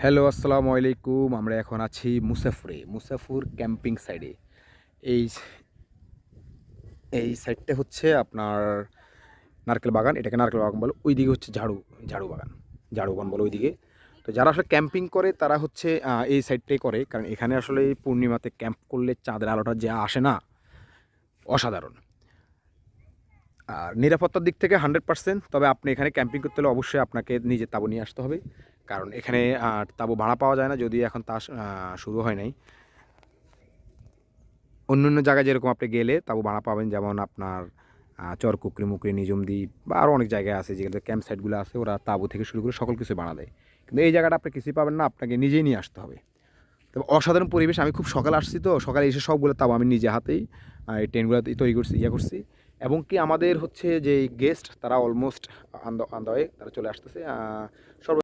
Hello, আসসালামু আলাইকুম। আমরা এখন আছি মুসাফুর ক্যাম্পিং সাইডে। এই এই সাইডটা হচ্ছে আপনার নারকেল বাগান। এটাকে নারকেল বাগান বলে। ওইদিকে হচ্ছে ঝাড়ু বাগান। ঝাড়ু বাগান বলে ওইদিকে। তো যারা আসলে ক্যাম্পিং করে তারা হচ্ছে এই সাইডটাই করে। কারণ এখানে আসলে এই পূর্ণিমাতে ক্যাম্প করলে চাঁদের আলোটা যে আসে না, অসাধারণ। আর নিরাপত্তার দিক থেকে 100%। তবে আপনি এখানে ক্যাম্পিং করতে হলে অবশ্যই আপনাকে নিজের তাঁবু নিয়ে আসতে হবে। কারণ এখানে তাঁবু ভাড়া পাওয়া যায় না, যদিও এখন তা শুরু হয় নাই। অন্য জায়গায় যেরকম আপনি গেলে তাঁবু ভাড়া পাবেন, যেমন আপনার চরকুকরি, নিজুমদ্বীপ বা আরও অনেক জায়গায় আছে যেগুলো ক্যাম্প সাইটগুলো আছে, ওরা তাঁবু থেকে শুরু করে সকল কিছু ভাড়া দেয়। কিন্তু এই জায়গাটা আপনি কিছুই পাবেন না, আপনাকে নিজেই নিয়ে আসতে হবে। তবে অসাধারণ পরিবেশ। আমি খুব সকালে আসছি, তো সকালে এসে সবগুলো তাঁবু আমি নিজে হাতেই এই টেন্টগুলো তৈরি করছি, করছি। এবং কি আমাদের হচ্ছে যে গেস্ট তারা অলমোস্ট অন দ্য ওয়ে তারা চলে আসতেছে। সর্ব